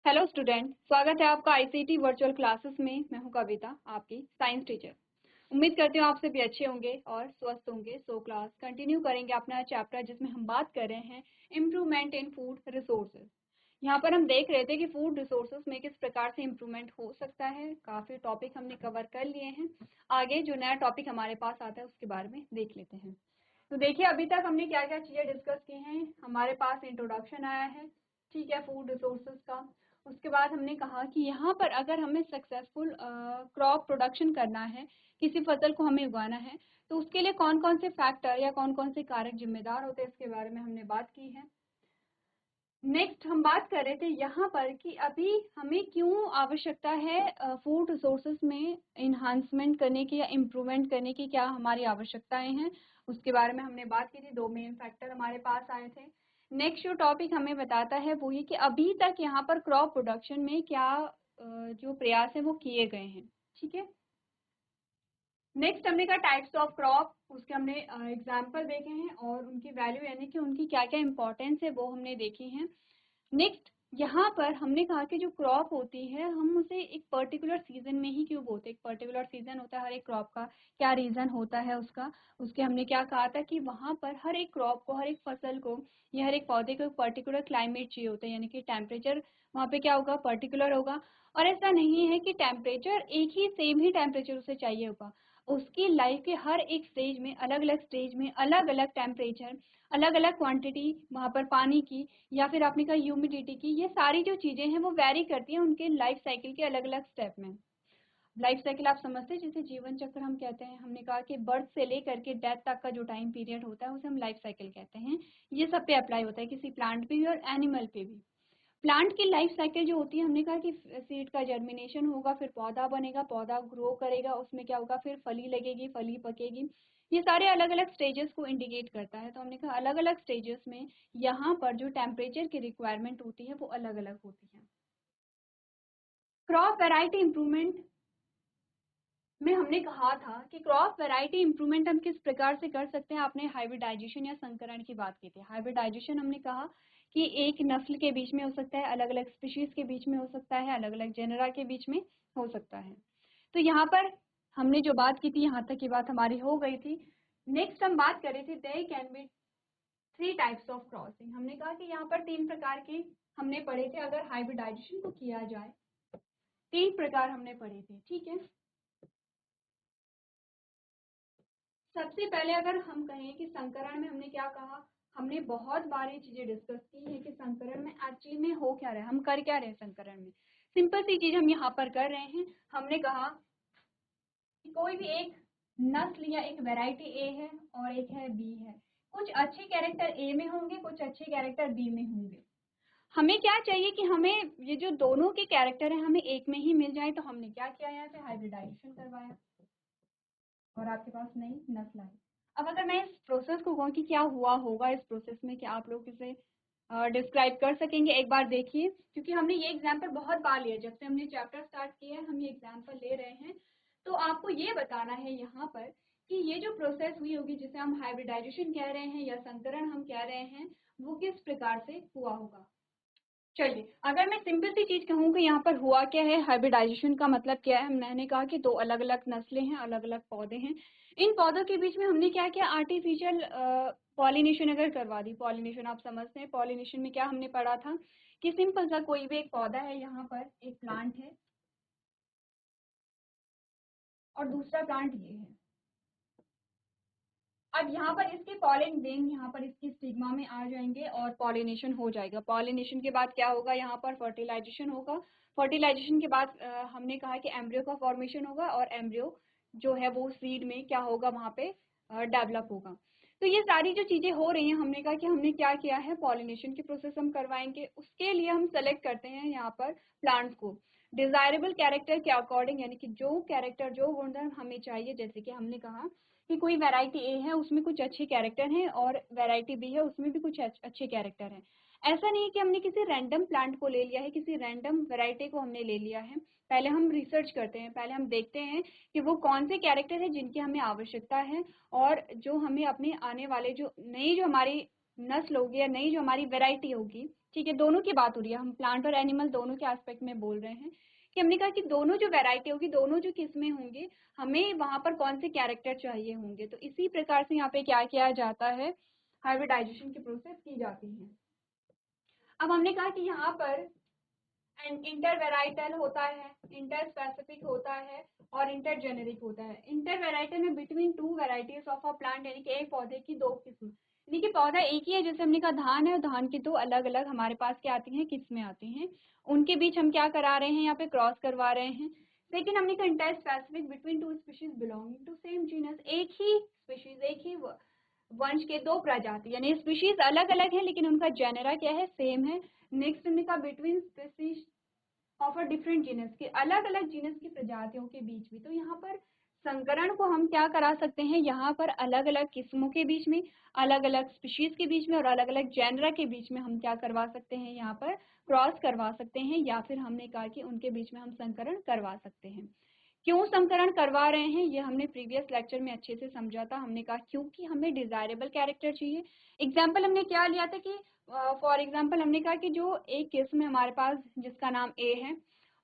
Hello student, स्वागत है आपका आईसीटी वर्चुअल क्लासेस में। मैं हूं कविता, आपकी साइंस टीचर। उम्मीद करती हूँ आप सभी अच्छे होंगे और स्वस्थ होंगे। सो क्लास कंटिन्यू करेंगे अपना चैप्टर जिसमें हम बात कर रहे हैं इम्प्रूवमेंट इन फूड रिसोर्सेज। यहाँ पर हम देख रहे थे कि फूड रिसोर्सेज में किस प्रकार से इम्प्रूवमेंट हो सकता है। काफी टॉपिक हमने कवर कर लिए हैं। आगे जो नया टॉपिक हमारे पास आता है उसके बारे में देख लेते हैं। तो देखिए, अभी तक हमने क्या क्या चीजें डिस्कस की हैं। हमारे पास इंट्रोडक्शन आया है, ठीक है, फूड रिसोर्सेज का। उसके बाद हमने कहा कि यहाँ पर अगर हमें सक्सेसफुल क्रॉप प्रोडक्शन करना है, किसी फसल को हमें उगाना है, तो उसके लिए कौन कौन से फैक्टर या कौन कौन से कारक जिम्मेदार होते हैं, इसके बारे में हमने बात की है। नेक्स्ट हम बात कर रहे थे यहाँ पर कि अभी हमें क्यों आवश्यकता है फूड रिसोर्सेज में इन्हांसमेंट करने की या इम्प्रूवमेंट करने की, क्या हमारी आवश्यकताएं हैं, उसके बारे में हमने बात की थी। दो मेन फैक्टर हमारे पास आए थे। नेक्स्ट जो टॉपिक हमें बताता है वो ये कि अभी तक यहाँ पर क्रॉप प्रोडक्शन में क्या जो प्रयास है वो किए गए हैं, ठीक है। नेक्स्ट हमने कहा टाइप्स ऑफ क्रॉप, उसके हमने एग्जाम्पल देखे हैं और उनकी वैल्यू यानी कि उनकी क्या क्या इंपॉर्टेंस है वो हमने देखी है। नेक्स्ट यहाँ पर हमने कहा कि जो क्रॉप होती है हम उसे एक पर्टिकुलर सीजन में ही क्यों बोते, एक पर्टिकुलर सीजन होता है हर एक क्रॉप का, क्या रीजन होता है उसका। उसके हमने क्या कहा था कि वहाँ पर हर एक क्रॉप को, हर एक फसल को या हर एक पौधे को एक पर्टिकुलर क्लाइमेट चाहिए होता है, यानी कि टेम्परेचर वहाँ पे क्या होगा, पर्टिकुलर होगा। और ऐसा नहीं है कि टेम्परेचर एक ही सेम ही टेम्परेचर उसे चाहिए होगा। उसकी लाइफ के हर एक स्टेज में, अलग अलग स्टेज में अलग अलग टेम्परेचर, अलग अलग क्वांटिटी वहाँ पर पानी की या फिर आपने कहा ह्यूमिडिटी की, ये सारी जो चीजें हैं वो वैरी करती हैं उनके लाइफ साइकिल के अलग अलग स्टेप में। लाइफ साइकिल आप समझते हैं, जिसे जीवन चक्र हम कहते हैं। हमने कहा कि बर्थ से लेकर के डेथ तक का जो टाइम पीरियड होता है उसे हम लाइफ साइकिल कहते हैं। ये सब पे अप्लाई होता है, किसी प्लांट पे भी और एनिमल पे भी। प्लांट की लाइफ साइकिल जो होती है, हमने कहा कि सीड का जर्मिनेशन होगा, फिर पौधा बनेगा, पौधा ग्रो करेगा, उसमें क्या होगा, फिर फली लगेगी, फली पकेगी। ये सारे अलग अलग स्टेजेस को इंडिकेट करता है। तो हमने कहा अलग अलग स्टेजेस में यहाँ पर जो टेम्परेचर की रिक्वायरमेंट होती है वो अलग अलग होती है। क्रॉप वैरायटी इंप्रूवमेंट में हमने कहा था कि क्रॉप वैरायटी इंप्रूवमेंट हम किस प्रकार से कर सकते हैं। आपने हाइब्रिडाइजेशन या संकरण की बात की थी। हाइब्रिडाइजेशन हमने कहा कि एक नस्ल के बीच में हो सकता है, अलग अलग स्पीशीज के बीच में हो सकता है, अलग अलग जेनरा के बीच में हो सकता है। तो यहाँ पर हमने जो बात की थी, यहाँ तक की बात हमारी हो गई थी। नेक्स्ट हम बात कर रहे थे there can be three types of crossing. हमने कहा कि यहाँ पर तीन प्रकार के हमने पढ़े थे, अगर हाइब्रिडाइजेशन को किया जाए तीन प्रकार हमने पढ़े थे, ठीक है। सबसे पहले अगर हम कहें कि संकरण में हमने क्या कहा, हमने बहुत बार ये चीजें डिस्कस की है कि संकरण में एक्चुअली में हो क्या रहा है, हम कर क्या रहे हैं संकरण में। सिंपल सी चीज हम यहाँ पर कर रहे हैं। हमने कहा कि कोई भी एक नस्ल या एक वैरायटी ए है और एक है बी है। कुछ अच्छे कैरेक्टर ए में होंगे, कुछ अच्छे कैरेक्टर बी में होंगे। हमें क्या चाहिए कि हमें ये जो दोनों के कैरेक्टर है हमें एक में ही मिल जाए। तो हमने क्या किया, यहाँ पे हाइब्रिडाइजेशन करवाया और आपके पास नई नस्ल आई। अब अगर मैं इस प्रोसेस को कहूँ कि क्या हुआ होगा इस प्रोसेस में, क्या आप लोग इसे डिस्क्राइब कर सकेंगे, एक बार देखिए। क्योंकि हमने ये एग्जाम्पल बहुत बार लिया, जब से हमने चैप्टर स्टार्ट किया है हम ये एग्जाम्पल ले रहे हैं। तो आपको ये बताना है यहाँ पर कि ये जो प्रोसेस हुई होगी जिसे हम हाइब्रिडाइजेशन कह रहे हैं या संकरण हम कह रहे हैं, वो किस प्रकार से हुआ होगा। चलिए, अगर मैं सिंपल सी चीज कहूँ कि यहाँ पर हुआ क्या है, हाइब्रिडाइजेशन का मतलब क्या है। मैंने कहा कि दो अलग अलग नस्लें हैं, अलग अलग पौधे हैं। इन पौधों के बीच में हमने क्या किया, आर्टिफिशियल पॉलिनेशन अगर करवा दी। पॉलिनेशन आप समझते हैं, पॉलिनेशन में क्या हमने पढ़ा था कि सिंपल सा कोई भी एक पौधा है, यहाँ पर एक प्लांट है और दूसरा प्लांट ये है। अब यहाँ पर इसके पॉलिन ग्रेन यहाँ पर इसकी स्टिग्मा में आ जाएंगे और पॉलिनेशन हो जाएगा। पॉलिनेशन के बाद क्या होगा, यहाँ पर फर्टिलाइजेशन होगा। फर्टिलाइजेशन के बाद हमने कहा कि एम्ब्रियो का फॉर्मेशन होगा और एम्ब्रियो जो है वो सीड में क्या होगा, वहाँ पे डेवलप होगा। तो ये सारी जो चीजें हो रही हैं, हमने कहा कि हमने क्या किया है, पॉलिनेशन की प्रोसेस हम करवाएंगे। उसके लिए हम सेलेक्ट करते हैं यहाँ पर प्लांट्स को डिजायरेबल कैरेक्टर के अकॉर्डिंग, यानी कि जो कैरेक्टर, जो गुणधर्म हमें चाहिए। जैसे कि हमने कहा कि कोई वैरायटी ए है उसमें कुछ अच्छे कैरेक्टर हैं और वैरायटी बी है उसमें भी कुछ अच्छे कैरेक्टर हैं। ऐसा नहीं है कि हमने किसी रैंडम प्लांट को ले लिया है, किसी रैंडम वैरायटी को हमने ले लिया है। पहले हम रिसर्च करते हैं, पहले हम देखते हैं कि वो कौन से कैरेक्टर है जिनकी हमें आवश्यकता है और जो हमें अपने आने वाले जो नई जो हमारी नस्ल होगी या नई जो हमारी वैरायटी होगी, ठीक है, दोनों की बात हो रही है, हम प्लांट और एनिमल दोनों के एस्पेक्ट में बोल रहे हैं कि हमने कहा कि दोनों जो वैरायटी होगी, दोनों जो किस्में होंगी, हमें वहां पर कौन से कैरेक्टर चाहिए होंगे। तो इसी प्रकार से यहाँ पे क्या किया जाता है, हाइब्रिडाइजेशन की प्रोसेस की जाती है। अब हमने कहा कि यहाँ पर इंटर वेराइटल होता है, इंटर स्पेसिफिक होता है और इंटर जेनेरिक होता है। इंटर वेराइटल में between two varieties of a plant, यानी कि एक पौधे की दो किस्म, यानी कि पौधा एक ही है, जैसे हमने कहा धान है, और धान की दो अलग अलग हमारे पास क्या आती हैं, किस्में आती हैं, उनके बीच हम क्या करा रहे हैं, यहाँ पे क्रॉस करवा रहे हैं। लेकिन हमने कहा inter specific between two species belonging to same genus, एक ही स्पीशीज, एक ही वंश के दो प्रजाति, यानी स्पीशीज अलग अलग है लेकिन उनका जेनेरा क्या है, सेम है। नेक्स्ट हमने कहा between species of a different genus, के अलग अलग जीनस की प्रजातियों के बीच भी। तो यहाँ पर संकरण को हम क्या करा सकते हैं, यहाँ पर अलग अलग किस्मों के बीच में, अलग अलग स्पीशीज के बीच में और अलग अलग जेनरा के बीच में हम क्या करवा सकते हैं, यहाँ पर क्रॉस करवा सकते हैं, या फिर हमने कहा कि उनके बीच में हम संकरण करवा सकते हैं। क्यों संकरण करवा रहे हैं, ये हमने प्रीवियस लेक्चर में अच्छे से समझा था। हमने कहा क्योंकि हमें डिजायरेबल कैरेक्टर चाहिए। एग्जाम्पल हमने क्या लिया था कि फॉर एग्जाम्पल हमने कहा कि जो एक किस्म है हमारे पास जिसका नाम ए है,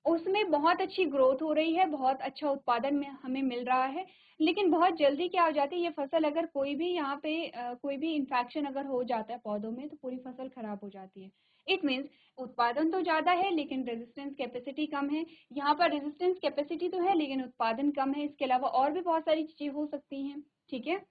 उसमें बहुत अच्छी ग्रोथ हो रही है, बहुत अच्छा उत्पादन में हमें मिल रहा है, लेकिन बहुत जल्दी क्या हो जाती है, ये फसल अगर कोई भी यहाँ पे कोई भी इन्फेक्शन अगर हो जाता है पौधों में, तो पूरी फसल खराब हो जाती है। इट मीन्स उत्पादन तो ज्यादा है लेकिन रेजिस्टेंस कैपेसिटी कम है। यहाँ पर रेजिस्टेंस कैपेसिटी तो है लेकिन उत्पादन कम है। इसके अलावा और भी बहुत सारी चीजें हो सकती हैं, ठीक है।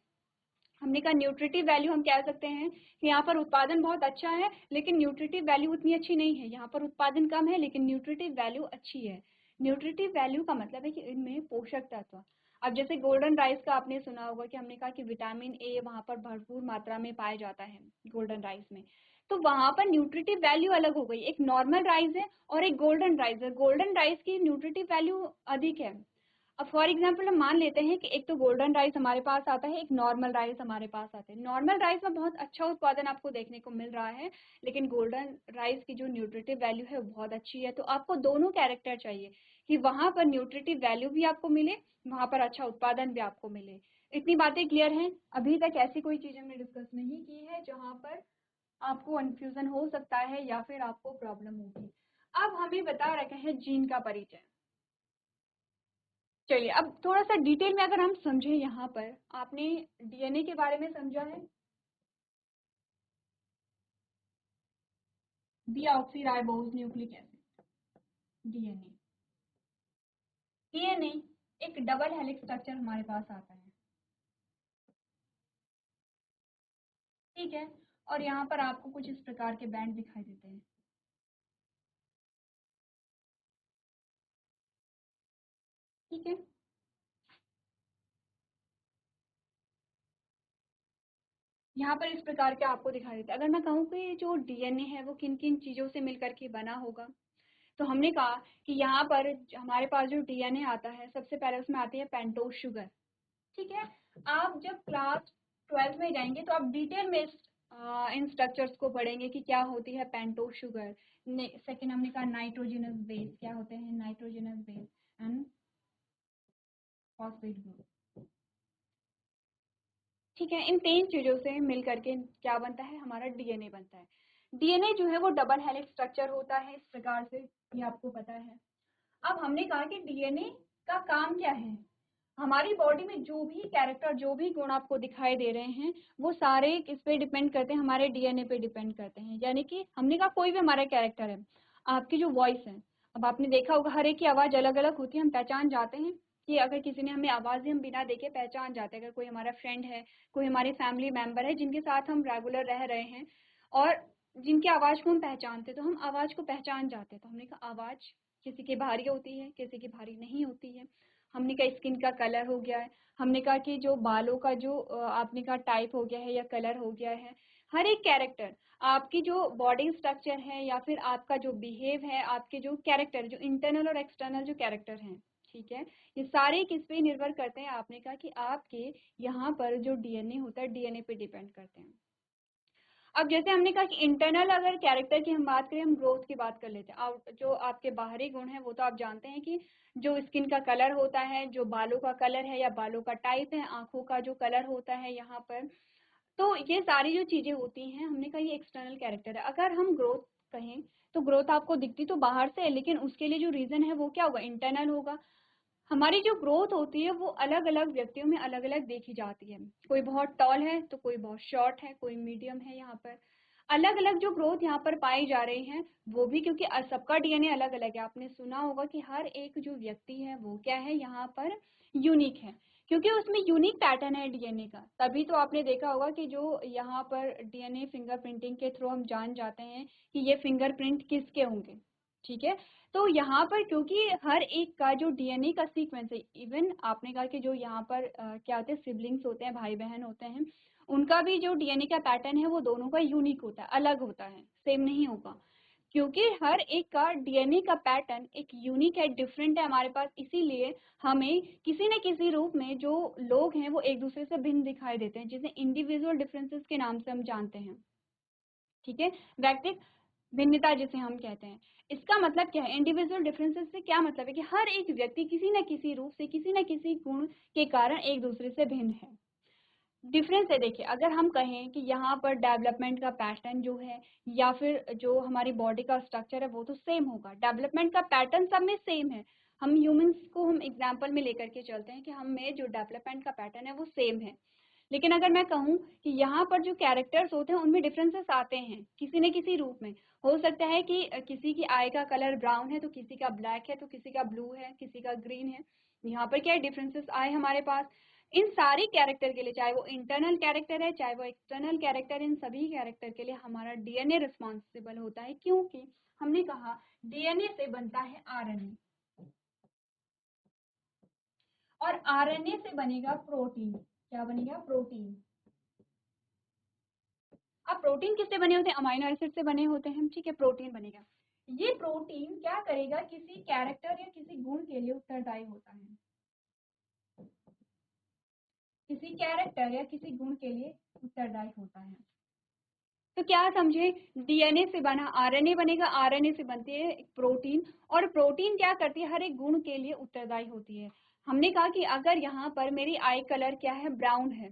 हमने कहा न्यूट्रिटिव वैल्यू हम कह सकते हैं कि यहाँ पर उत्पादन बहुत अच्छा है लेकिन न्यूट्रिटिव वैल्यू उतनी अच्छी नहीं है। यहाँ पर उत्पादन कम है लेकिन न्यूट्रिटिव वैल्यू अच्छी है। न्यूट्रिटिव वैल्यू का मतलब है कि इनमें पोषक तत्व, अब जैसे गोल्डन राइस का आपने सुना होगा कि हमने कहा कि विटामिन ए वहाँ पर भरपूर मात्रा में पाया जाता है गोल्डन राइस में, तो वहां पर न्यूट्रिटिव वैल्यू अलग हो गई। एक नॉर्मल राइस है और एक गोल्डन राइस है, गोल्डन राइस की न्यूट्रिटिव वैल्यू अधिक है। अब फॉर एग्जाम्पल हम मान लेते हैं कि एक तो गोल्डन राइस हमारे पास आता है, एक नॉर्मल राइस हमारे पास आते हैं। नॉर्मल राइस में बहुत अच्छा उत्पादन आपको देखने को मिल रहा है लेकिन गोल्डन राइस की जो न्यूट्रिटिव वैल्यू है वो बहुत अच्छी है। तो आपको दोनों कैरेक्टर चाहिए कि वहां पर न्यूट्रिटिव वैल्यू भी आपको मिले, वहां पर अच्छा उत्पादन भी आपको मिले। इतनी बातें क्लियर हैं? अभी तक ऐसी कोई चीज हमने डिस्कस नहीं की है जहां पर आपको कंफ्यूजन हो सकता है या फिर आपको प्रॉब्लम होगी। अब हमें बता रखे हैं जीन का परिचय। चलिए अब थोड़ा सा डिटेल में अगर हम समझें, यहाँ पर आपने डीएनए के बारे में समझा है, deoxyribose nucleic acid, DNA. DNA एक डबल हेलिक्स स्ट्रक्चर हमारे पास आता है, ठीक है, और यहाँ पर आपको कुछ इस प्रकार के बैंड दिखाई देते हैं, ठीक है। यहाँ पर इस प्रकार के आपको दिखाई देते हैं। अगर मैं कहूँ कि जो डीएनए है वो किन किन चीजों से मिलकर के बना होगा, तो हमने कहा कि यहाँ पर हमारे पास जो डीएनए आता है, सबसे पहले उसमें आती है पेंटोज शुगर, ठीक है। आप जब क्लास 12th में जाएंगे तो आप डिटेल में इन स्ट्रक्चर्स को पढ़ेंगे कि क्या होती है पेंटोज शुगर। सेकेंड हमने कहा नाइट्रोजनस बेस, क्या होते हैं nitrogenous base and phosphate group, ठीक है। इन तीन चीजों से मिल करके क्या बनता है, हमारा डीएनए बनता है। डीएनए जो है वो डबल हेलिक्स स्ट्रक्चर होता है इस प्रकार से, ये आपको पता है। अब हमने कहा कि डीएनए का काम क्या है, हमारी बॉडी में जो भी कैरेक्टर, जो भी गुण आपको दिखाई दे रहे हैं, वो सारे किस पे डिपेंड करते हैं, हमारे डीएनए पे डिपेंड करते हैं। यानी कि हमने कहा कोई भी हमारा कैरेक्टर है, आपकी जो वॉइस है, अब आपने देखा होगा हर एक की आवाज अलग अलग होती है, हम पहचान जाते हैं कि अगर किसी ने हमें आवाज दी, हम बिना देखे पहचान जाते हैं। अगर कोई हमारा फ्रेंड है, कोई हमारी फैमिली मेंबर है जिनके साथ हम रेगुलर रह रहे हैं और जिनकी आवाज को हम पहचानते, तो हम आवाज को पहचान जाते हैं। तो हमने कहा आवाज किसी की भारी होती है, किसी की भारी नहीं होती है। हमने कहा स्किन का कलर हो गया है, हमने कहा कि जो बालों का जो आपने कहा टाइप हो गया है या कलर हो गया है। हर एक कैरेक्टर, आपकी जो बॉडी स्ट्रक्चर है या फिर आपका जो बिहेव है, आपके जो कैरेक्टर, जो इंटरनल और एक्सटर्नल जो कैरेक्टर हैं, ठीक है, ये सारे किस पे निर्भर करते हैं, आपने कहा कि आपके यहाँ पर जो डीएनए होता है, डीएनए पे डिपेंड करते हैं। अब जैसे हमने कहा कि इंटरनल अगर कैरेक्टर की हम बात करें, हम ग्रोथ की बात कर लेते हैं। जो आपके बाहरी गुण है वो तो आप जानते हैं कि जो स्किन का कलर होता है, जो बालों का कलर है या बालों का टाइप है, आंखों का जो कलर होता है, यहाँ पर तो ये सारी जो चीजें होती हैं, हमने कहा ये एक्सटर्नल कैरेक्टर है। अगर हम ग्रोथ कहें तो ग्रोथ आपको दिखती तो बाहर से है, लेकिन उसके लिए जो रीजन है वो क्या होगा, इंटरनल होगा। हमारी जो ग्रोथ होती है वो अलग अलग व्यक्तियों में अलग अलग देखी जाती है। कोई बहुत टॉल है तो कोई बहुत शॉर्ट है, कोई मीडियम है। यहाँ पर अलग अलग जो ग्रोथ यहाँ पर पाई जा रही है, वो भी क्योंकि सबका डीएनए अलग अलग है। आपने सुना होगा कि हर एक जो व्यक्ति है वो क्या है, यहाँ पर यूनिक है, क्योंकि उसमें यूनिक पैटर्न है डीएनए का। तभी तो आपने देखा होगा कि जो यहाँ पर डीएनए फिंगरप्रिंटिंग के थ्रू हम जान जाते हैं कि ये फिंगरप्रिंट किसके होंगे। ठीक है, तो यहाँ पर क्योंकि हर एक का जो डीएनए का सीक्वेंस है, इवन आपने कहा कि जो यहाँ पर क्या होते हैं, सिबलिंग्स होते हैं, भाई बहन होते हैं, उनका भी जो डीएनए का पैटर्न है वो दोनों का यूनिक होता है, अलग होता है, सेम नहीं होगा। क्योंकि हर एक का डीएनए का पैटर्न एक यूनिक है, डिफरेंट है हमारे पास, इसीलिए हमें किसी न किसी रूप में जो लोग हैं वो एक दूसरे से भिन्न दिखाई देते हैं, जिसे इंडिविजुअल डिफरेंसेस के नाम से हम जानते हैं। ठीक है, व्यक्तिगत भिन्नता जिसे हम कहते हैं। इसका मतलब क्या है, इंडिविजुअल डिफरेंसेस से क्या मतलब है कि हर एक व्यक्ति किसी न किसी रूप से, किसी न किसी गुण के कारण एक दूसरे से भिन्न है। डिफरेंस है, देखिए अगर हम कहें कि यहाँ पर डेवलपमेंट का पैटर्न जो है या फिर जो हमारी बॉडी का स्ट्रक्चर है वो तो सेम होगा, डेवलपमेंट का पैटर्न सब में सेम है। हम ह्यूमंस को हम एग्जांपल में लेकर के चलते हैं कि हम में जो डेवलपमेंट का पैटर्न है वो सेम है। लेकिन अगर मैं कहूँ कि यहाँ पर जो कैरेक्टर्स होते हैं उनमें डिफरेंसेस आते हैं किसी न किसी रूप में। हो सकता है कि किसी की आई का कलर ब्राउन है तो किसी का ब्लैक है, तो किसी का ब्लू है, किसी का ग्रीन है। यहाँ पर क्या डिफरेंसेस आए हमारे पास। इन सारी कैरेक्टर के लिए, चाहे वो इंटरनल कैरेक्टर है चाहे वो एक्सटर्नल कैरेक्टर, इन सभी कैरेक्टर के लिए हमारा डीएनए रिस्पॉन्सिबल होता है, क्योंकि हमने कहा डीएनए से बनता है आरएनए, और आरएनए से बनेगा प्रोटीन। क्या बनेगा, प्रोटीन। अब प्रोटीन किससे बने होते हैं, अमाइनो एसिड से बने होते हैं। ठीक है, प्रोटीन बनेगा। ये प्रोटीन क्या करेगा, किसी कैरेक्टर या किसी गुण के लिए उत्तरदायी होता है, किसी कैरेक्टर या किसी गुण के लिए उत्तरदायी होता है। तो क्या समझे, डीएनए से बना आरएनए बनेगा, आरएनए से बनती है प्रोटीन, और प्रोटीन क्या करती है, हर एक गुण के लिए उत्तरदायी होती है। हमने कहा कि अगर यहाँ पर मेरी आई कलर क्या है, ब्राउन है,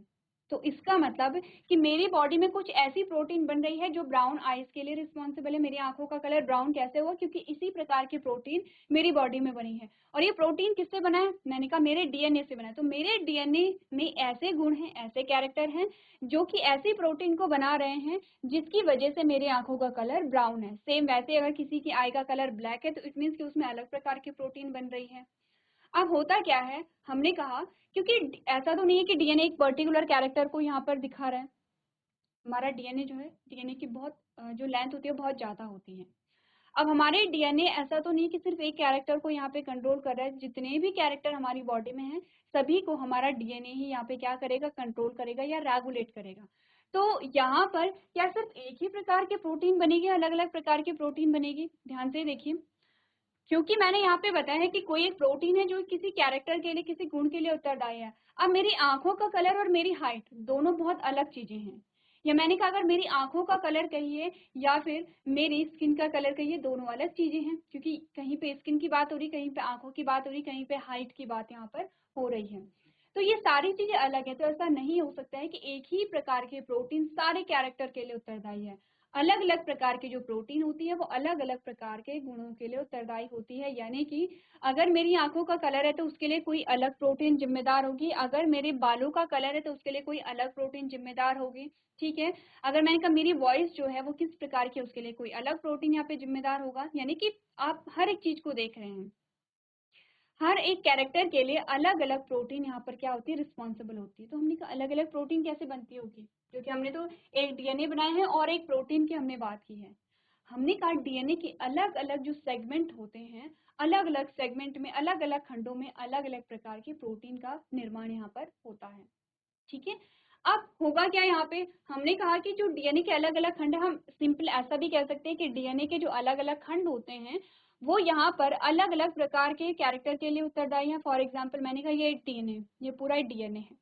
तो इसका मतलब कि मेरी बॉडी में कुछ ऐसी प्रोटीन बन रही है जो ब्राउन आईज के लिए रिस्पॉन्सिबल है। मेरी आंखों का कलर ब्राउन कैसे हुआ, क्योंकि इसी प्रकार की प्रोटीन मेरी बॉडी में बनी है। और ये प्रोटीन किससे बना है, मैंने कहा मेरे डीएनए से बना है। तो मेरे डीएनए में ऐसे गुण हैं, ऐसे कैरेक्टर हैं जो कि ऐसी प्रोटीन को बना रहे हैं जिसकी वजह से मेरी आंखों का कलर ब्राउन है। सेम वैसे अगर किसी की आई का कलर ब्लैक है तो इट मीन्स कि उसमें अलग प्रकार की प्रोटीन बन रही है। अब होता क्या है, हमने कहा क्योंकि ऐसा तो नहीं है कि डीएनए एक पर्टिकुलर कैरेक्टर को यहाँ पर दिखा रहा है। हमारा डीएनए जो है, डीएनए की बहुत जो लेंथ होती है बहुत ज्यादा होती है। अब हमारे डीएनए ऐसा तो नहीं कि सिर्फ एक कैरेक्टर को यहाँ पे कंट्रोल कर रहा है, जितने भी कैरेक्टर हमारी बॉडी में हैं सभी को हमारा डीएनए ही यहाँ पे क्या करेगा, कंट्रोल करेगा या रेगुलेट करेगा। तो यहाँ पर क्या सिर्फ एक ही प्रकार के प्रोटीन बनेगी, अलग अलग प्रकार की प्रोटीन बनेगी, ध्यान से देखिए। क्योंकि मैंने यहाँ पे बताया है कि कोई एक प्रोटीन है जो किसी कैरेक्टर के लिए, किसी गुण के लिए उत्तरदायी है। अब मेरी आंखों का कलर और मेरी हाइट दोनों बहुत अलग चीजें हैं। या मैंने कहा अगर मेरी आंखों का कलर कहिए या फिर मेरी स्किन का कलर कहिए, दोनों अलग चीजें हैं, क्योंकि कहीं पे स्किन की बात हो रही, कहीं पे आंखों की बात हो रही, कहीं पे हाइट की बात यहाँ पर हो रही है। तो ये सारी चीजें अलग है। तो ऐसा नहीं हो सकता है कि एक ही प्रकार के प्रोटीन सारे कैरेक्टर के लिए उत्तरदायी है। अलग अलग प्रकार की जो प्रोटीन होती है वो अलग अलग प्रकार के गुणों के लिए उत्तरदायी होती है। यानी कि अगर मेरी आंखों का कलर है तो उसके लिए कोई अलग प्रोटीन जिम्मेदार होगी, अगर मेरे बालों का कलर है तो उसके लिए कोई अलग प्रोटीन जिम्मेदार होगी। ठीक है, अगर मैंने कहा मेरी वॉइस जो है वो किस प्रकार की, उसके लिए कोई अलग प्रोटीन यहाँ पे जिम्मेदार होगा। यानी कि आप हर एक चीज को देख रहे हैं, हर एक कैरेक्टर के लिए अलग अलग प्रोटीन यहाँ पर क्या होती है, रिस्पॉन्सिबल होती है। तो हमने कहा अलग अलग प्रोटीन कैसे बनती होगी, क्योंकि हमने तो एक डीएनए बनाए हैं और एक प्रोटीन की हमने बात की है। हमने कहा डीएनए के अलग अलग जो सेगमेंट होते हैं, अलग अलग सेगमेंट में, अलग अलग खंडों में अलग अलग प्रकार के प्रोटीन का निर्माण यहाँ पर होता है। ठीक है, अब होगा क्या यहाँ पे, हमने कहा कि जो डीएनए के अलग अलग खंड, हम सिंपल ऐसा भी कह सकते हैं कि डीएनए के जो अलग अलग खंड होते हैं वो यहाँ पर अलग अलग प्रकार के कैरेक्टर के लिए उत्तरदायी हैं। फॉर एग्जाम्पल मैंने कहा ये डीएनए, ये पूरा डीएनए है।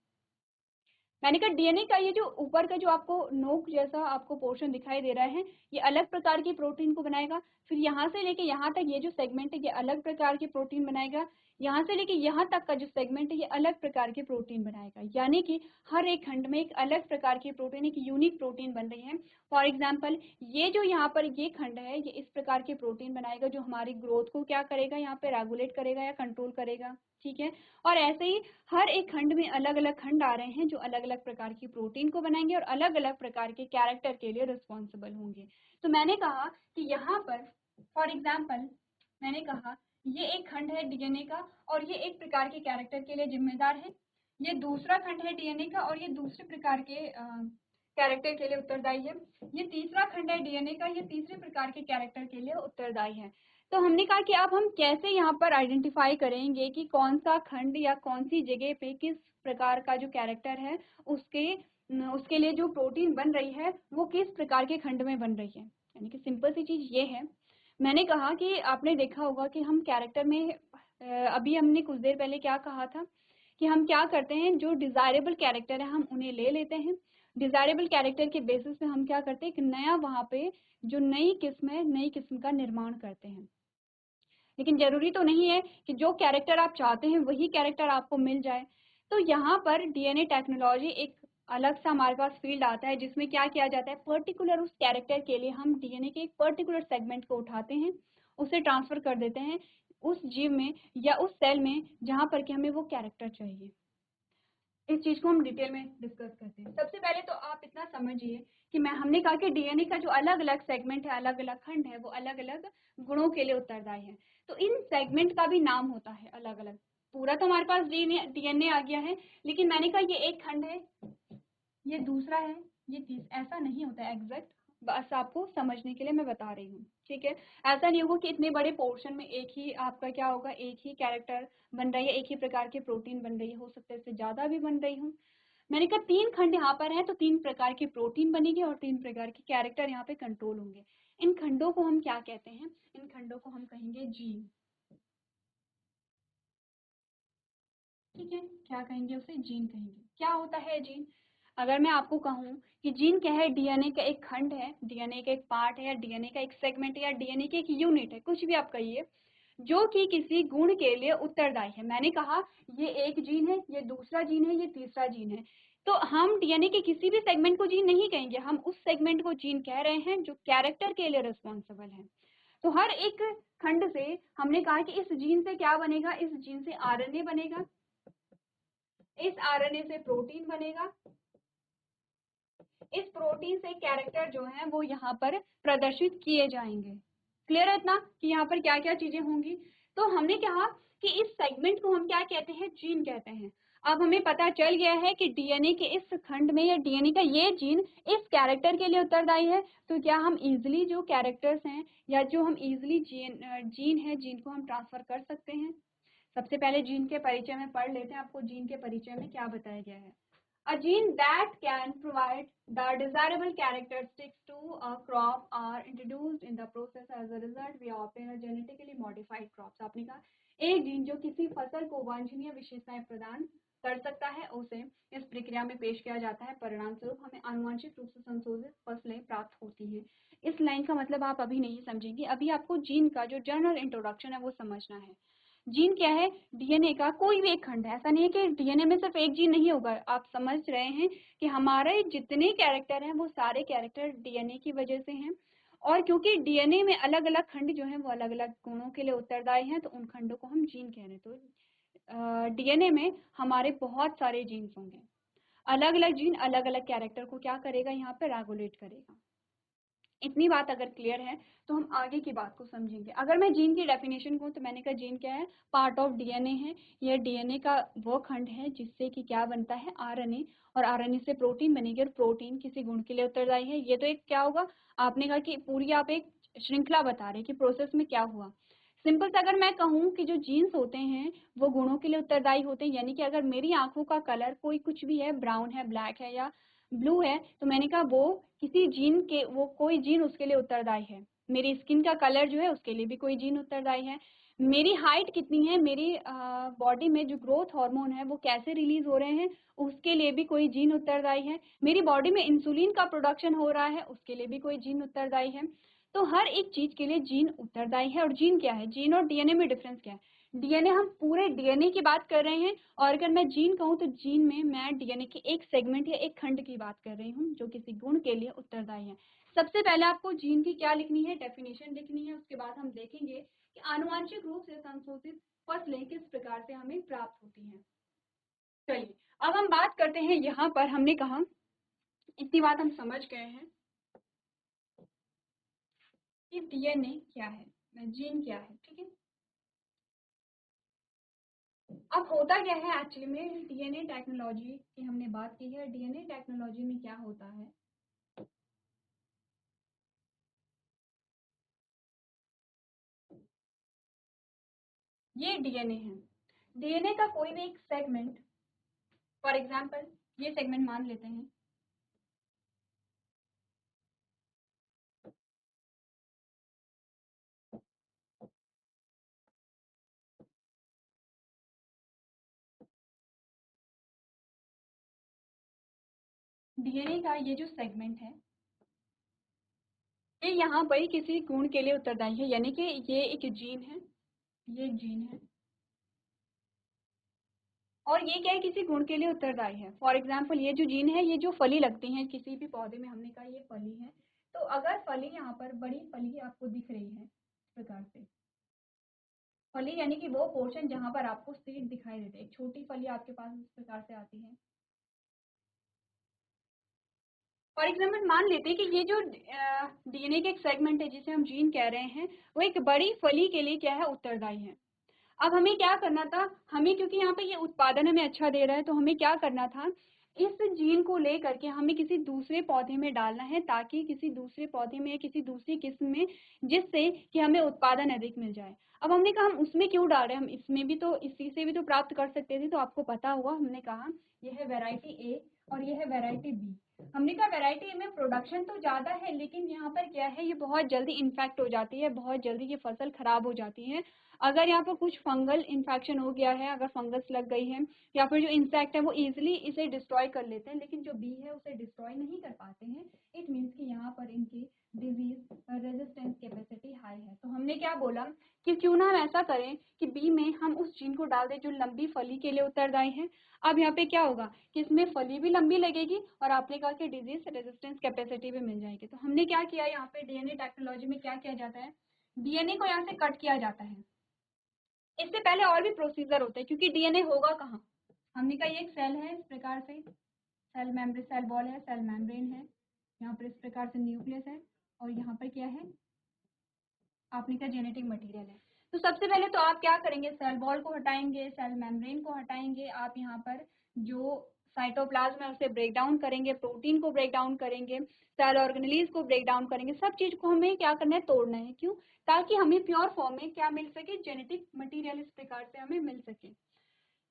मैंने कहा डीएनए का ये जो ऊपर का जो आपको नोक जैसा आपको पोर्शन दिखाई दे रहा है, ये अलग प्रकार की प्रोटीन को बनाएगा। फिर यहाँ से लेके यहाँ तक ये जो सेगमेंट है ये अलग प्रकार की प्रोटीन बनाएगा। यहाँ से लेके यहाँ तक का जो सेगमेंट है ये अलग प्रकार की प्रोटीन बनाएगा। यानी कि हर एक खंड में एक अलग प्रकार की प्रोटीन, एक यूनिक प्रोटीन बन रही है। फॉर एग्जाम्पल ये जो यहाँ पर ये खंड है ये इस प्रकार की प्रोटीन बनाएगा जो हमारी ग्रोथ को क्या करेगा, यहाँ पे रेगुलेट करेगा या कंट्रोल करेगा। ठीक है, और ऐसे ही हर एक खंड में अलग अलग खंड आ रहे हैं जो अलग अलग प्रकार की प्रोटीन को बनाएंगे और अलग अलग प्रकार के कैरेक्टर के लिए रिस्पॉन्सिबल होंगे। तो मैंने कहा कि यहाँ पर फॉर एग्जाम्पल मैंने कहा ये एक खंड है डीएनए का और ये एक प्रकार के कैरेक्टर के लिए जिम्मेदार है। ये दूसरा खंड है डीएनए का और ये दूसरे प्रकार के कैरेक्टर के लिए उत्तरदायी है। ये तीसरा खंड है डीएनए का, ये तीसरे प्रकार के कैरेक्टर के लिए उत्तरदायी है। तो हमने कहा कि अब हम कैसे यहाँ पर आइडेंटिफाई करेंगे कि कौन सा खंड या कौन सी जगह पे किस प्रकार का जो कैरेक्टर है उसके लिए जो प्रोटीन बन रही है वो किस प्रकार के खंड में बन रही है। यानी कि सिंपल सी चीज ये है, मैंने कहा कि आपने देखा होगा कि हम कैरेक्टर में अभी हमने कुछ देर पहले क्या कहा था कि हम क्या करते हैं, जो डिजायरेबल कैरेक्टर है हम उन्हें ले लेते हैं। डिजायरेबल कैरेक्टर के बेसिस पे हम क्या करते हैं, एक नया वहाँ पे जो नई किस्म है नई किस्म का निर्माण करते हैं। लेकिन जरूरी तो नहीं है कि जो कैरेक्टर आप चाहते हैं वही कैरेक्टर आपको मिल जाए। तो यहाँ पर डीएनए टेक्नोलॉजी एक अलग सा हमारे पास फील्ड आता है जिसमें क्या किया जाता है, पर्टिकुलर उस कैरेक्टर के लिए हम डीएनए के एक पर्टिकुलर सेगमेंट को उठाते हैं, उसे ट्रांसफर कर देते हैं उस जीव में या उस सेल में जहाँ पर कि हमें वो कैरेक्टर चाहिए। इस चीज को हम डिटेल में डिस्कस करते हैं। सबसे पहले तो आप इतना समझिए कि हमने कहा कि डीएनए का जो अलग अलग सेगमेंट है, अलग अलग खंड है, वो अलग अलग गुणों के लिए उत्तरदायी है। तो इन सेगमेंट का भी नाम होता है अलग अलग। पूरा तो हमारे पास डीएनए आ गया है, लेकिन मैंने कहा ये एक खंड है, ये दूसरा है, ये ऐसा नहीं होता एग्जैक्ट, बस आपको समझने के लिए मैं बता रही हूँ। ठीक है, ऐसा नहीं होगा कि इतने बड़े पोर्शन में एक ही आपका क्या होगा, एक ही कैरेक्टर बन रही है, एक ही प्रकार की प्रोटीन बन रही है, हो सकता है इससे ज्यादा भी बन रही हूँ। मैंने कहा 3 खंड यहाँ पर है तो 3 प्रकार की प्रोटीन बनेगी और 3 प्रकार के कैरेक्टर यहाँ पे कंट्रोल होंगे। इन खंडों को हम क्या कहते हैं, इन खंडों को हम कहेंगे जीन। ठीक है, क्या कहेंगे उसे, जीन कहेंगे। क्या होता है जीन, अगर मैं आपको कहूँ कि जीन क्या है, डीएनए का एक खंड है, डीएनए का एक पार्ट है या डीएनए का एक सेगमेंट है या डीएनए की एक यूनिट है, कुछ भी आप कहिए, जो कि किसी गुण के लिए उत्तरदायी है। मैंने कहा ये एक जीन है, ये दूसरा जीन है, ये तीसरा जीन है। तो हम डीएनए के किसी भी सेगमेंट को जीन नहीं कहेंगे, हम उस सेगमेंट को जीन कह रहे हैं जो कैरेक्टर के लिए रिस्पॉन्सिबल है। तो हर एक खंड से हमने कहा कि इस जीन से क्या बनेगा, इस जीन से आरएनए बनेगा, इस आरएनए से प्रोटीन बनेगा, इस प्रोटीन से कैरेक्टर जो है वो यहाँ पर प्रदर्शित किए जाएंगे। क्लियर है इतना कि यहाँ पर क्या क्या चीजें होंगी। तो हमने कहा कि इस सेगमेंट को हम क्या कहते हैं, जीन कहते हैं। अब हमें पता चल गया है कि डीएनए के इस खंड में या डीएनए का ये जीन इस कैरेक्टर के लिए उत्तरदायी है। तो क्या हम इजिली जो कैरेक्टर्स हैं या जो हम इजिली जीन है, जीन को हम ट्रांसफर कर सकते हैं। सबसे पहले जीन के परिचय में पढ़ लेते हैं, आपको जीन के परिचय में क्या बताया गया है। A gene that can provide the desirable characteristics to a crop are introduced in the process. As a result, we obtain a genetically modified crops. आपने कहा एक जीन जो किसी फसल को वांछनीय विशेषताएं प्रदान कर सकता है उसे इस प्रक्रिया में पेश किया जाता है, परिणाम स्वरूप हमें आनुवंशिक रूप से संशोधित फसलें प्राप्त होती हैं। इस लाइन का मतलब आप अभी नहीं समझेंगे, अभी आपको जीन का जो जनरल इंट्रोडक्शन है वो समझना है। जीन क्या है, डीएनए का कोई भी एक खंड है। ऐसा नहीं है कि डीएनए में सिर्फ एक जीन नहीं होगा, आप समझ रहे हैं कि हमारे जितने कैरेक्टर हैं वो सारे कैरेक्टर डीएनए की वजह से हैं। और क्योंकि डीएनए में अलग अलग खंड जो हैं वो अलग अलग गुणों के लिए उत्तरदायी हैं, तो उन खंडों को हम जीन कह रहे हैं। तो डीएनए में हमारे बहुत सारे जीन्स होंगे, अलग अलग जीन अलग अलग कैरेक्टर को क्या करेगा, यहाँ पे रेगुलेट करेगा। इतनी बात अगर क्लियर है तो हम आगे की बात को समझेंगे। अगर मैं जीन की डेफिनेशन कहूँ तो मैंने कहा जीन क्या है, पार्ट ऑफ डीएनए है। यह डीएनए का वो खंड है जिससे कि क्या बनता है, आरएनए, और आरएनए से प्रोटीन बनेगी और प्रोटीन किसी गुण के लिए उत्तरदायी है। ये तो एक क्या होगा, आपने कहा कि पूरी आप एक श्रृंखला बता रहे कि प्रोसेस में क्या हुआ। सिंपल से अगर मैं कहूँ कि जो जीन्स होते हैं वो गुणों के लिए उत्तरदायी होते हैं, यानी कि अगर मेरी आंखों का कलर कोई कुछ भी है, ब्राउन है, ब्लैक है या ब्लू है, तो मैंने कहा वो किसी जीन के, वो कोई जीन उसके लिए उत्तरदायी है। मेरी स्किन का कलर जो है उसके लिए भी कोई जीन उत्तरदायी है। मेरी हाइट कितनी है, मेरी बॉडी में जो ग्रोथ हार्मोन है वो कैसे रिलीज हो रहे हैं, उसके लिए भी कोई जीन उत्तरदायी है। मेरी बॉडी में इंसुलिन का प्रोडक्शन हो रहा है, उसके लिए भी कोई जीन उत्तरदायी है। तो हर एक चीज के लिए जीन उत्तरदायी है। और जीन क्या है, जीन और डीएनए में डिफरेंस क्या है? डीएनए, हम पूरे डीएनए की बात कर रहे हैं, और अगर मैं जीन कहूँ तो जीन में मैं डीएनए के एक सेगमेंट या एक खंड की बात कर रही हूँ जो किसी गुण के लिए उत्तरदायी है। सबसे पहले आपको जीन की क्या लिखनी है, डेफिनेशन लिखनी है। उसके बाद हम देखेंगे कि आनुवांशिक रूप से संशोधित फसलें किस प्रकार से हमें प्राप्त होती हैं। चलिए अब हम बात करते हैं, यहाँ पर हमने कहा इतनी बात हम समझ गए हैं कि डीएनए क्या है, जीन क्या है, ठीक है। अब होता क्या है एक्चुअली में, डीएनए टेक्नोलॉजी की हमने बात की है। डीएनए टेक्नोलॉजी में क्या होता है, ये डीएनए है। डीएनए का कोई भी एक सेगमेंट, फॉर एग्जांपल ये सेगमेंट मान लेते हैं, डीएनए का ये जो सेगमेंट है ये यहाँ पर किसी गुण के लिए उत्तरदायी है, यानी कि ये एक जीन है, ये एक जीन है, और ये क्या है, किसी गुण के लिए उत्तरदायी है। फॉर एग्जाम्पल ये जो जीन है, ये जो फली लगती है किसी भी पौधे में, हमने कहा ये फली है। तो अगर फली यहाँ पर बड़ी फली आपको दिख रही है इस प्रकार से, फली यानी कि वो पोर्शन जहाँ पर आपको सीड दिखाई देते हैं, एक छोटी फली आपके पास इस प्रकार से आती है। फॉर एग्जाम्पल मान लेते हैं कि ये जो डीएनए के एक सेगमेंट है जिसे हम जीन कह रहे हैं, वो एक बड़ी फली के लिए क्या है, उत्तरदायी है। अब हमें क्या करना था, हमें क्योंकि यहाँ पे ये उत्पादन हमें अच्छा दे रहा है, तो हमें क्या करना था, इस जीन को लेकर के हमें किसी दूसरे पौधे में डालना है, ताकि किसी दूसरे पौधे में या किसी दूसरी किस्म में, जिससे कि हमें उत्पादन अधिक मिल जाए। अब हमने कहा हम उसमें क्यों डाल रहे हैं, हम इसमें भी तो, इसी से भी तो प्राप्त कर सकते थे। तो आपको पता हुआ, हमने कहा यह है वेराइटी ए और यह है वेराइटी बी। हमने कहा वेराइटी ए में प्रोडक्शन तो ज्यादा है, लेकिन यहाँ पर क्या है, ये बहुत जल्दी इन्फेक्ट हो जाती है, बहुत जल्दी ये फसल खराब हो जाती है। अगर यहाँ पर कुछ फंगल इन्फेक्शन हो गया है, अगर फंगस लग गई है, या फिर जो इंसेक्ट है वो इजिली इसे डिस्ट्रॉय कर लेते हैं, लेकिन जो बी है उसे डिस्ट्रॉय नहीं कर पाते हैं। इट मीन्स कि यहाँ पर इनकी डिजीज रेजिस्टेंस कैपेसिटी हाई है। तो हमने क्या बोला कि क्यों ना हम ऐसा करें कि बी में हम उस जीन को डाल दें जो लंबी फली के लिए उत्तरदायी है। अब यहाँ पे क्या होगा कि इसमें फली भी लंबी लगेगी, और आपने कहा कि डिजीज रेजिस्टेंस कैपेसिटी भी मिल जाएगी। तो हमने क्या किया, यहाँ पे डीएनए टेक्नोलॉजी में क्या किया जाता है, डीएनए को यहाँ से कट किया जाता है। इससे पहले और भी प्रोसीजर होते हैं, क्योंकि डीएनए होगा कहाँ, हमने कहा ये एक सेल है, इस प्रकार से सेल मेम्ब्रेन, सेल वॉल है, सेल मेम्ब्रेन है, यहाँ पर इस प्रकार से न्यूक्लियस है, और यहाँ पर क्या है, आपने कहा जेनेटिक मटेरियल है। तो सबसे पहले तो आप क्या करेंगे, सेल वॉल को हटाएंगे, सेल मेम्ब्रेन को हटाएंगे, आप यहाँ पर जो साइटोप्लाज्म है उसे ब्रेक डाउन करेंगे, प्रोटीन को ब्रेक डाउन करेंगे, सेल ऑर्गेनेलीज को ब्रेक डाउन करेंगे। सब चीज को हमें क्या करना है, तोड़ना है। क्यों? ताकि हमें प्योर फॉर्म में क्या मिल सके, जेनेटिक मटेरियल इस प्रकार से हमें मिल सके।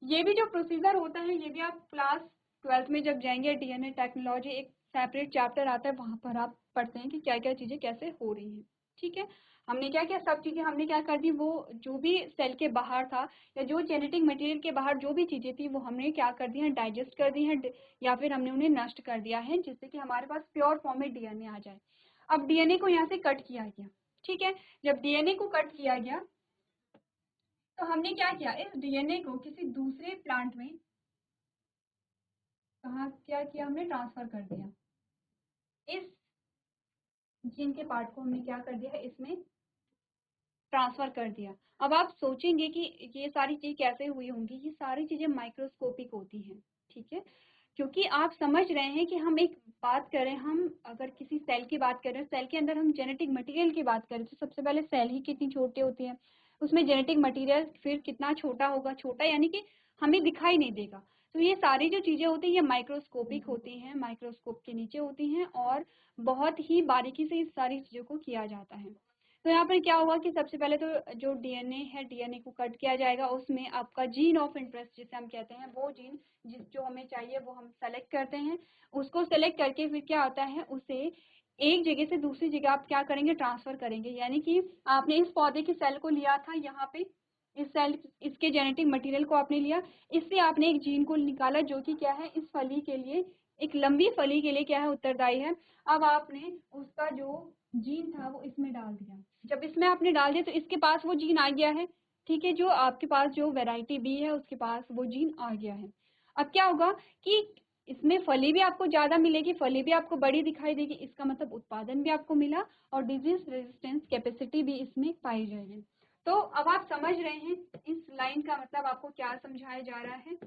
ये भी जो प्रोसीजर होता है, ये भी आप क्लास 12th में जब जाएंगे, डीएनए टेक्नोलॉजी एक सेपरेट चैप्टर आता है, वहां पर आप पढ़ते हैं कि क्या क्या चीजें कैसे हो रही हैं। ठीक है, हमने क्या किया, सब चीजें हमने क्या कर दी, वो जो भी सेल के बाहर था या जो जेनेटिक मटेरियल के बाहर जो भी चीजें थी, वो हमने क्या कर दी है, डाइजेस्ट कर दी है, या फिर हमने उन्हें नष्ट कर दिया है, जिससे कि हमारे पास प्योर फॉर्म में डीएनए आ जाए। अब डीएनए को यहाँ से कट किया गया। ठीक है, जब डीएनए को कट किया गया, तो हमने क्या किया, इस डीएनए को किसी दूसरे प्लांट में कहाँ क्या किया, हमने ट्रांसफर कर दिया। इस जीन के पार्ट को हमने क्या कर दिया है, इसमें ट्रांसफर कर दिया। अब आप सोचेंगे कि ये सारी चीज कैसे हुई होंगी, ये सारी चीजें माइक्रोस्कोपिक होती हैं। ठीक है, क्योंकि आप समझ रहे हैं कि हम एक बात करें, हम अगर किसी सेल की बात करें, सेल के अंदर हम जेनेटिक मटेरियल की बात करें, तो सबसे पहले सेल ही कितनी छोटी होती है, उसमें जेनेटिक मटेरियल फिर कितना छोटा होगा, छोटा यानी कि हमें दिखाई नहीं देगा। तो ये सारी जो चीजें होती हैं ये माइक्रोस्कोपिक होती हैं, माइक्रोस्कोप के नीचे होती हैं, और बहुत ही बारीकी से इस सारी चीजों को किया जाता है। तो यहाँ पर क्या होगा कि सबसे पहले तो जो डीएनए है, डीएनए को कट किया जाएगा, उसमें आपका जीन ऑफ इंटरेस्ट जिसे हम कहते हैं, वो जीन जिस जो हमें चाहिए वो हम सेलेक्ट करते हैं। उसको सेलेक्ट करके फिर क्या होता है, उसे एक जगह से दूसरी जगह आप क्या करेंगे, ट्रांसफर करेंगे। यानी कि आपने इस पौधे की सेल को लिया था यहाँ पे, इस सेल, इसके जेनेटिक मटेरियल को आपने लिया, इससे आपने एक जीन को निकाला जो कि क्या है, इस फली के लिए, एक लंबी फली के लिए क्या है, उत्तरदायी है। अब आपने उसका जो जीन था वो इसमें डाल दिया। जब इसमें आपने डाल दिया तो इसके पास वो जीन आ गया है, ठीक है। जो आपके पास जो वेराइटी बी है उसके पास वो जीन आ गया है। अब क्या होगा कि इसमें फली भी आपको ज्यादा मिलेगी, फली भी आपको बड़ी दिखाई देगी, इसका मतलब उत्पादन भी आपको मिला और डिजीज रेजिस्टेंस कैपेसिटी भी इसमें पाई जाएगी। तो अब आप समझ रहे हैं इस लाइन का मतलब आपको क्या समझाया जा रहा है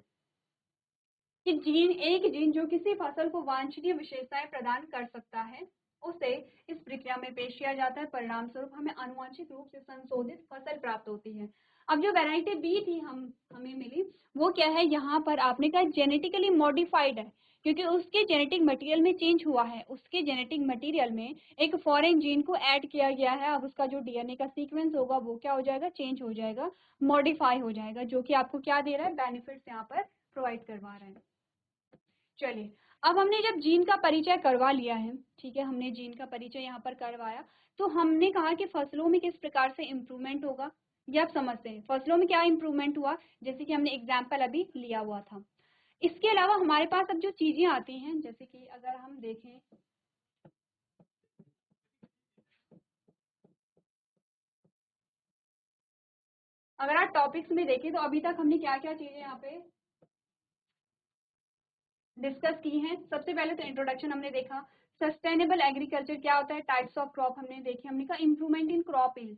कि एक जीन जो किसी फसल को वांछनीय विशेषताएं प्रदान कर सकता है, उसे इस प्रक्रिया में पेश किया जाता है। परिणाम स्वरूप हमें आनुवंशिक रूप से संशोधित फसल प्राप्त होती है। अब जो वैरायटी बी थी हमें मिली, वो क्या है, यहाँ पर आपने कहा जेनेटिकली मॉडिफाइड है, क्योंकि उसके जेनेटिक मटेरियल में चेंज हुआ है, उसके जेनेटिक मटेरियल में एक फॉरेन जीन को ऐड किया गया है। अब उसका जो डीएनए का सीक्वेंस होगा वो क्या हो जाएगा, चेंज हो जाएगा, मॉडिफाई हो जाएगा, जो कि आपको क्या दे रहा है, बेनिफिट्स यहाँ पर प्रोवाइड करवा रहा है। चलिए, अब हमने जब जीन का परिचय करवा लिया है, ठीक है, हमने जीन का परिचय यहाँ पर करवाया, तो हमने कहा कि फसलों में किस प्रकार से इम्प्रूवमेंट होगा, ये आप समझते हैं। फसलों में क्या इम्प्रूवमेंट हुआ, जैसे कि हमने एग्जाम्पल अभी लिया हुआ था। इसके अलावा हमारे पास अब जो चीजें आती हैं, जैसे कि अगर हम देखें, अगर आप टॉपिक्स में देखें तो अभी तक हमने क्या क्या चीजें यहाँ पे डिस्कस की हैं। सबसे पहले तो इंट्रोडक्शन हमने देखा, सस्टेनेबल एग्रीकल्चर क्या होता है, टाइप्स ऑफ क्रॉप हमने देखे, हमने कहा इम्प्रूवमेंट इन क्रॉप यील्ड,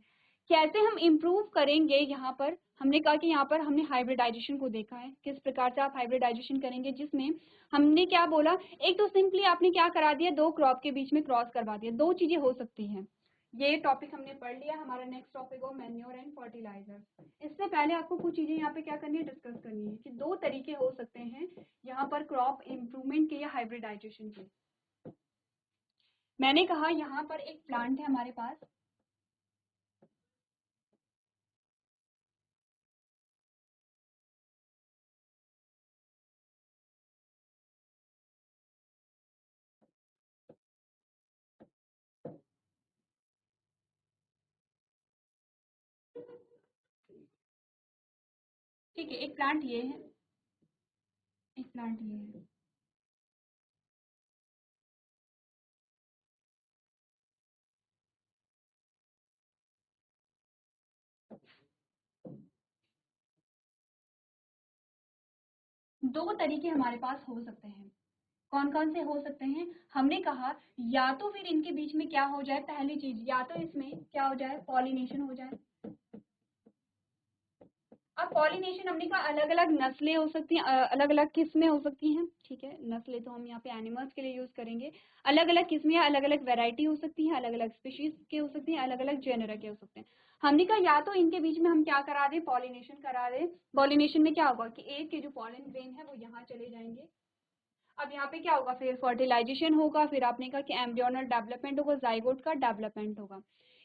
कैसे हम इम्प्रूव करेंगे। यहाँ पर हमने कहा कि यहाँ पर हमने हाइब्रिडाइजेशन को देखा है, किस प्रकार से आप हाइब्रिडाइजेशन करेंगे, जिसमें हमने क्या बोला, एक तो सिंपली आपने क्या करा दिया, दो क्रॉप के बीच में क्रॉस करवा दिया। दो चीजें हो सकती हैं, ये टॉपिक हमने पढ़ लिया। हमारा नेक्स्ट टॉपिक हो मैन्योर एंड फर्टिलाइजर। इससे पहले आपको कुछ चीजें यहाँ पे क्या करनी है, डिस्कस करनी है कि दो तरीके हो सकते हैं यहाँ पर क्रॉप इम्प्रूवमेंट के या हाइब्रिडाइजेशन के। मैंने कहा यहाँ पर एक प्लांट है हमारे पास, ठीक है, एक प्लांट ये है, एक प्लांट ये है। दो तरीके हमारे पास हो सकते हैं, कौन कौन से हो सकते हैं, हमने कहा या तो फिर इनके बीच में क्या हो जाए, पहली चीज या तो इसमें क्या हो जाए, पॉलिनेशन हो जाए। अब पॉलिनेशन हमने कहा अलग अलग नस्लें हो सकती हैं, अलग अलग किस्में हो सकती हैं, ठीक है। नस्लें तो हम यहाँ पे एनिमल्स के लिए यूज करेंगे। अलग अलग किस्में, अलग अलग वैरायटी हो सकती है, अलग अलग स्पीशीज के हो सकती हैं, अलग अलग जेनर के हो सकते हैं। हमने कहा या तो इनके बीच में हम क्या करा दें, पॉलिनेशन करा दें। पॉलिनेशन में क्या होगा कि एक के जो पॉलन ग्रेन है वो यहाँ चले जाएंगे। अब यहाँ पे क्या होगा, फिर फर्टिलाइजेशन होगा, फिर आपने कहा कि एम्ब्रियोनल डेवलपमेंट होगा, जाइगोट का डेवलपमेंट होगा।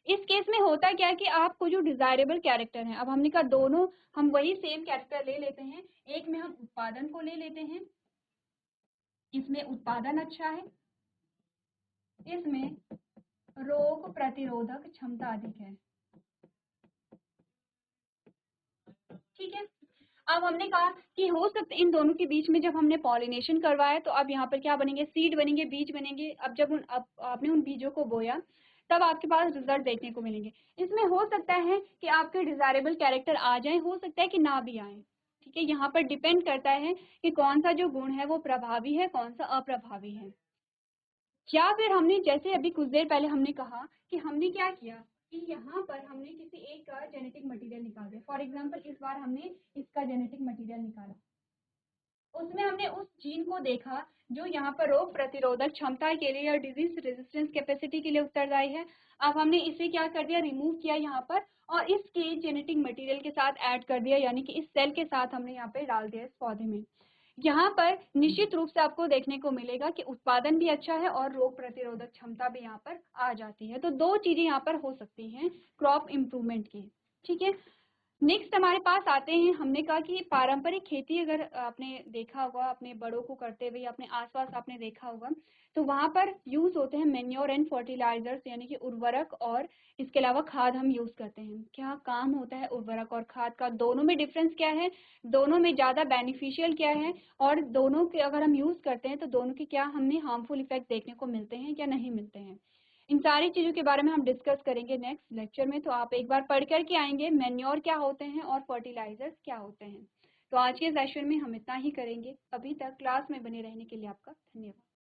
इस केस में होता क्या है कि आपको जो डिजायरेबल कैरेक्टर है, अब हमने कहा दोनों हम वही सेम कैरेक्टर ले लेते हैं। एक में हम उत्पादन को ले लेते हैं, इसमें उत्पादन अच्छा है, इसमें रोग प्रतिरोधक क्षमता अधिक है, ठीक है। अब हमने कहा कि हो सकता है इन दोनों के बीच में जब हमने पॉलिनेशन करवाया तो अब यहाँ पर क्या बनेंगे, सीड बनेंगे, बीज बनेंगे। अब जब अब आपने उन बीजों को बोया तब आपके पास रिजल्ट देखने को मिलेंगे। इसमें हो सकता है कि आपके डिजायरेबल कैरेक्टर आ जाए, हो सकता है कि ना भी आए, ठीक है। यहाँ पर डिपेंड करता है कि कौन सा जो गुण है वो प्रभावी है, कौन सा अप्रभावी है। या फिर हमने जैसे अभी कुछ देर पहले हमने कहा कि हमने क्या किया कि यहाँ पर हमने किसी एक का जेनेटिक मटेरियल निकाल दिया। फॉर एग्जांपल इस बार हमने इसका जेनेटिक मटेरियल निकाला, उसमें हमने उस जीन को देखा जो यहाँ पर रोग प्रतिरोधक क्षमता के लिए या डिजीज रेजिस्टेंस कैपेसिटी के लिए उत्तरदायी है। अब हमने इसे क्या कर दिया, रिमूव किया यहाँ पर, और इसके जेनेटिक मटेरियल के साथ ऐड कर दिया, यानी कि इस सेल के साथ हमने यहाँ पे डाल दिया इस पौधे में। यहाँ पर निश्चित रूप से आपको देखने को मिलेगा कि उत्पादन भी अच्छा है और रोग प्रतिरोधक क्षमता भी यहाँ पर आ जाती है। तो दो चीजें यहाँ पर हो सकती हैं क्रॉप इम्प्रूवमेंट की, ठीक है। नेक्स्ट हमारे पास आते हैं, हमने कहा कि पारंपरिक खेती अगर आपने देखा होगा, अपने बड़ों को करते हुए, अपने आसपास आपने देखा होगा, तो वहाँ पर यूज होते हैं मैन्योर एंड फर्टिलाइजर्स, यानी कि उर्वरक, और इसके अलावा खाद हम यूज करते हैं। क्या काम होता है उर्वरक और खाद का, दोनों में डिफरेंस क्या है, दोनों में ज्यादा बेनिफिशियल क्या है, और दोनों के अगर हम यूज करते हैं तो दोनों के क्या हमें हार्मफुल इफेक्ट देखने को मिलते हैं या नहीं मिलते हैं। इन सारी चीजों के बारे में हम डिस्कस करेंगे नेक्स्ट लेक्चर में। तो आप एक बार पढ़ करके आएंगे मैन्योर क्या होते हैं और फर्टिलाइजर्स क्या होते हैं। तो आज के सेशन में हम इतना ही करेंगे। अभी तक क्लास में बने रहने के लिए आपका धन्यवाद।